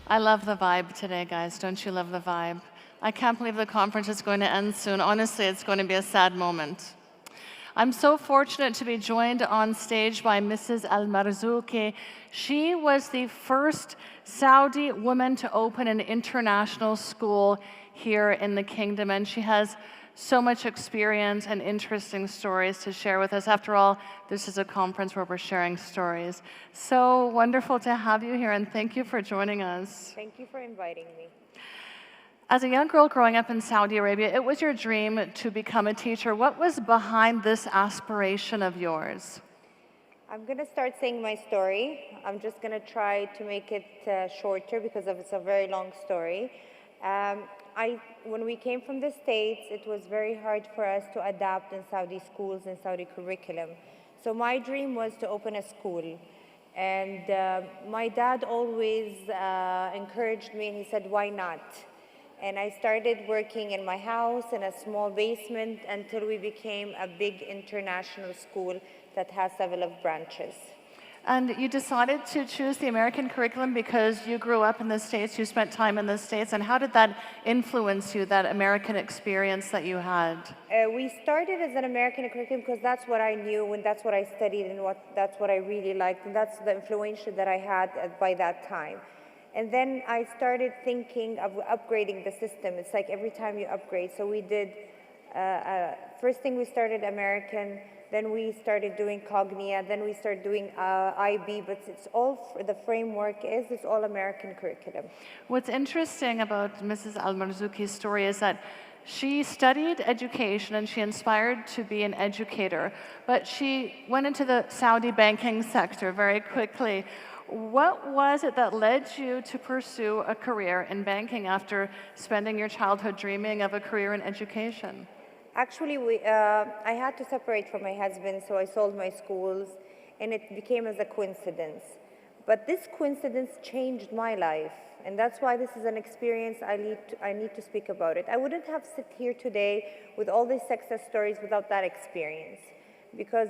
I love the vibe today, guys. Don't you love the vibe? I can't believe the conference is going to end soon. Honestly, it's going to be a sad moment. I'm so fortunate to be joined on stage by Mrs. Al Marzouki. She was the first Saudi woman to open an international school here in the kingdom, and she has so much experience and interesting stories to share with us. After all, this is a conference where we're sharing stories. So wonderful to have you here, and thank you for joining us. Thank you for inviting me. As a young girl growing up in Saudi Arabia, it was your dream to become a teacher. What was behind this aspiration of yours? I'm going to start saying my story. I'm just going to try to make it shorter because it's a very long story. When we came from the States, it was very hard for us to adapt in Saudi schools and Saudi curriculum. So my dream was to open a school. And my dad always encouraged me, and he said, why not? And I started working in my house in a small basement until we became a big international school that has several branches. And you decided to choose the American curriculum because you grew up in the States, you spent time in the States, and how did that influence you, that American experience that you had? We started as an American curriculum because that's what I knew and that's what I studied and that's what I really liked, and that's the influence that I had by that time. And then I started thinking of upgrading the system. It's like every time you upgrade. So we did, first thing we started American, then we started doing Cognia, then we started doing IB, but it's all, the framework it's all American curriculum. What's interesting about Mrs. Al Marzouki's story is that she studied education and she inspired to be an educator, but she went into the Saudi banking sector very quickly. What was it that led you to pursue a career in banking after spending your childhood dreaming of a career in education? Actually, I had to separate from my husband, so I sold my schools, and it became as a coincidence. But this coincidence changed my life, and that's why this is an experience I need to speak about it. I wouldn't have sit here today with all these success stories without that experience, because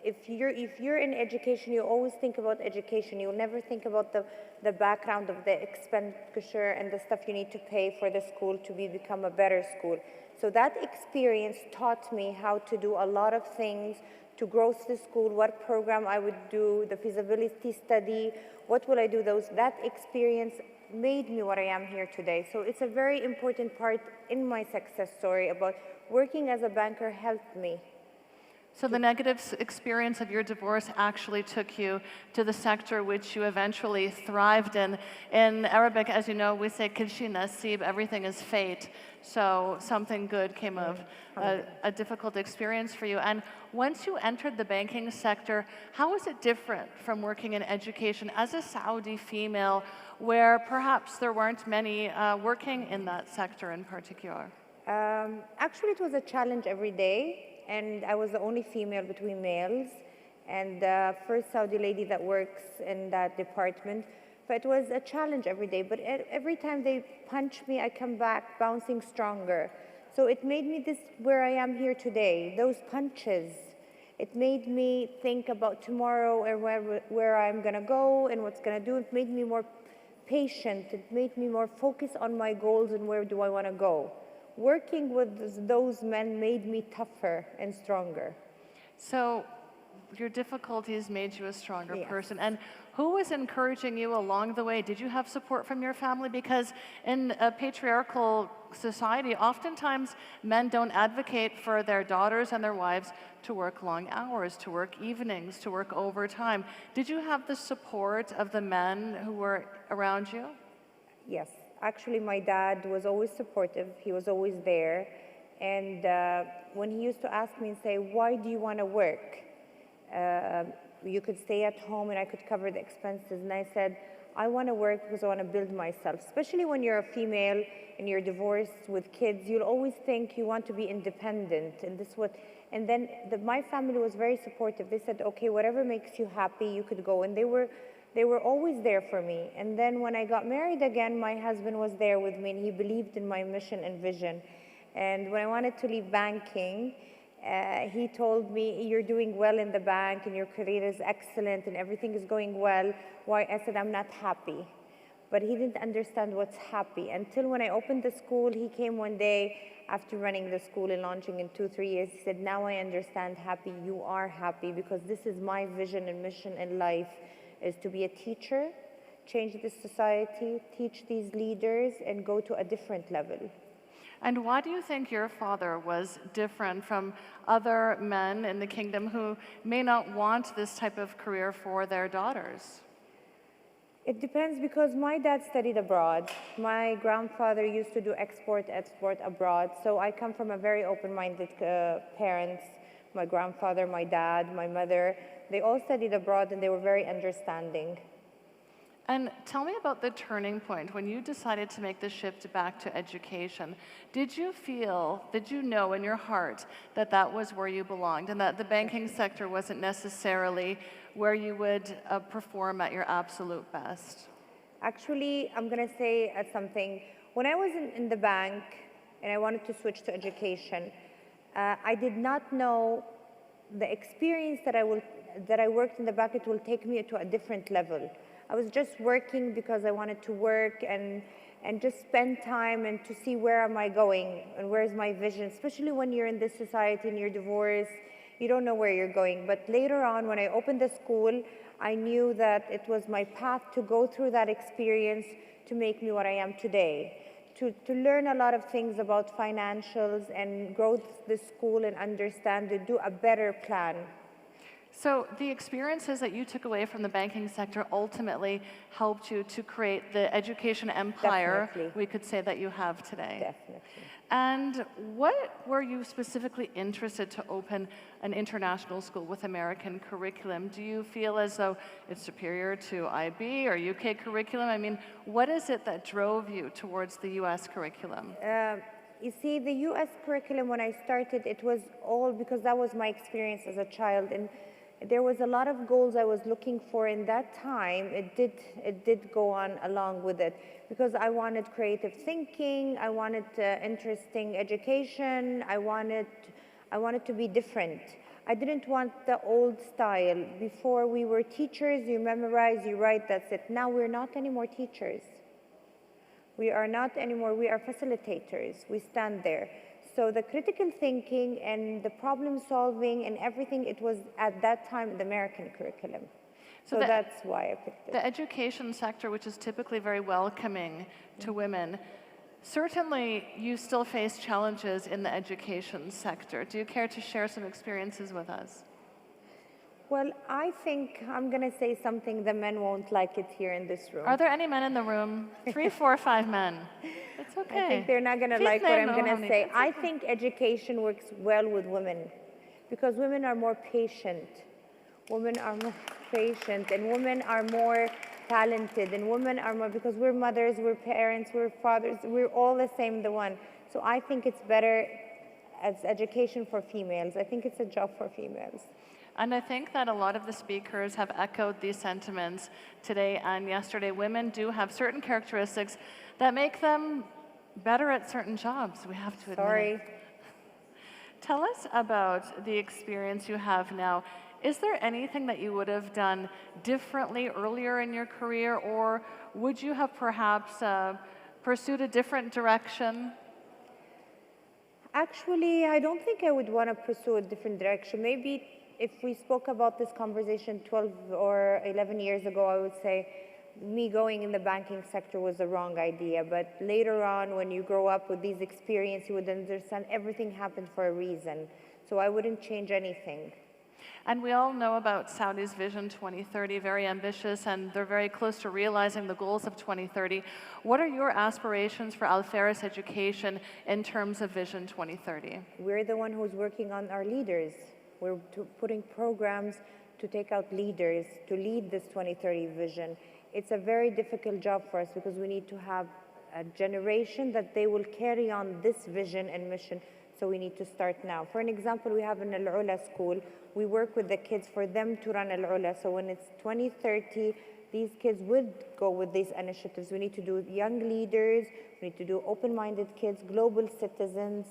if you're in education, you always think about education. You'll never think about the background of the expenditure and the stuff you need to pay for the school to become a better school. So that experience taught me how to do a lot of things to grow the school, what program I would do, the feasibility study, what will I do. That experience made me what I am here today. So it's a very important part in my success story about working as a banker helped me. So the negative experience of your divorce actually took you to the sector which you eventually thrived in. In Arabic, as you know, we say "Kilshi nasib," everything is fate. So something good came of a difficult experience for you. And once you entered the banking sector, how was it different from working in education as a Saudi female, where perhaps there weren't many working in that sector in particular? Actually, it was a challenge every day. And I was the only female between males and the first Saudi lady that works in that department. But it was a challenge every day. But every time they punch me, I come back bouncing stronger. So it made me where I am here today. Those punches, it made me think about tomorrow and where I'm going to go and what's going to do. It made me more patient. It made me more focused on my goals and where do I want to go. Working with those men made me tougher and stronger. So your difficulties made you a stronger Yes. person. And who was encouraging you along the way? Did you have support from your family? Because in a patriarchal society, oftentimes men don't advocate for their daughters and their wives to work long hours, to work evenings, to work overtime. Did you have the support of the men who were around you? Yes. Actually, my dad was always supportive. He was always there. And when he used to ask me and say, why do you want to work? You could stay at home and I could cover the expenses. And I said, I want to work because I want to build myself. Especially when you're a female and you're divorced with kids, you'll always think you want to be independent. And then my family was very supportive. They said, okay, whatever makes you happy, you could go. And they were always there for me. And then when I got married again, my husband was there with me and he believed in my mission and vision. And when I wanted to leave banking, he told me, you're doing well in the bank and your career is excellent and everything is going well. Why? I said, I'm not happy. but he didn't understand what's happy. Until when I opened the school, he came one day after running the school and launching in 2-3 years. He said, now I understand happy. You are happy, because this is my vision and mission in life, is to be a teacher, change this society, teach these leaders, and go to a different level. And why do you think your father was different from other men in the kingdom who may not want this type of career for their daughters? It depends, because my dad studied abroad. My grandfather used to do export abroad. So I come from a very open-minded parents. My grandfather, my dad, my mother, they all studied abroad, and they were very understanding. And tell me about the turning point when you decided to make the shift back to education. Did you know in your heart that that was where you belonged, and that the banking sector wasn't necessarily where you would perform at your absolute best? Actually, I'm going to say something. When I was in the bank and I wanted to switch to education, I did not know the experience that I worked in the bank, it will take me to a different level. I was just working because I wanted to work and just spend time and to see where am I going and where's my vision, especially when you're in this society and you're divorced, you don't know where you're going. But later on, when I opened the school, I knew that it was my path to go through that experience to make me what I am today, to learn a lot of things about financials and grow the school and understand, to do a better plan. So the experiences that you took away from the banking sector ultimately helped you to create the education empire, we could say, that you have today. Definitely. And what were you specifically interested to open an international school with American curriculum? Do you feel as though it's superior to IB or UK curriculum? I mean, what is it that drove you towards the US curriculum? You see, the US curriculum, when I started, it was all because that was my experience as a child. And there was a lot of goals I was looking for in that time. It did go on along with it, because I wanted creative thinking, I wanted interesting education, I wanted to be different. I didn't want the old style. Before we were teachers, you memorize, you write, that's it. Now we're not anymore teachers. We are not anymore, we are facilitators. We stand there. So the critical thinking and the problem solving and everything, it was at that time the American curriculum. So that's why I picked it. The education sector, which is typically very welcoming to women, certainly you still face challenges in the education sector. Do you care to share some experiences with us? Well, I think I'm going to say something the men won't like it here in this room. Are there any men in the room? 3, 4, 5 men. It's okay. I think they're not going to like what I'm going to say. I think education works well with women, because women are more patient. Women are more patient, and women are more talented, and women are more, because we're mothers, we're parents, we're fathers, we're all the same, the one. So I think it's better as education for females. I think it's a job for females. And I think that a lot of the speakers have echoed these sentiments today and yesterday. Women do have certain characteristics that make them better at certain jobs, we have to admit. Sorry. Tell us about the experience you have now. Is there anything that you would have done differently earlier in your career, or would you have perhaps pursued a different direction? Actually, I don't think I would want to pursue a different direction. Maybe if we spoke about this conversation 12 or 11 years ago, I would say me going in the banking sector was the wrong idea. But later on, when you grow up with these experiences, you would understand everything happened for a reason. So I wouldn't change anything. And we all know about Saudi's Vision 2030, very ambitious, and they're very close to realizing the goals of 2030. What are your aspirations for Al Faris Education in terms of Vision 2030? We're the one who's working on our leaders. We're putting programs to take out leaders, to lead this 2030 vision. It's a very difficult job for us, because we need to have a generation that they will carry on this vision and mission. So we need to start now. For an example, we have an Al-Ula school. We work with the kids for them to run Al-Ula. So when it's 2030, these kids would go with these initiatives. We need to do young leaders. We need to do open-minded kids, global citizens,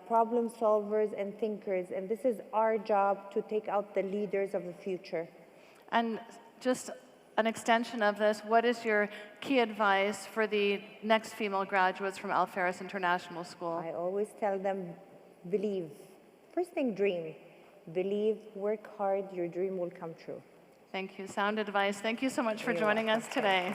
problem solvers and thinkers. And this is our job, to take out the leaders of the future. And just an extension of this, what is your key advice for the next female graduates from Faris International School? I always tell them, believe. First thing, dream. Believe, work hard, your dream will come true. Thank you. Sound advice. Thank you so much for You're joining welcome. us today.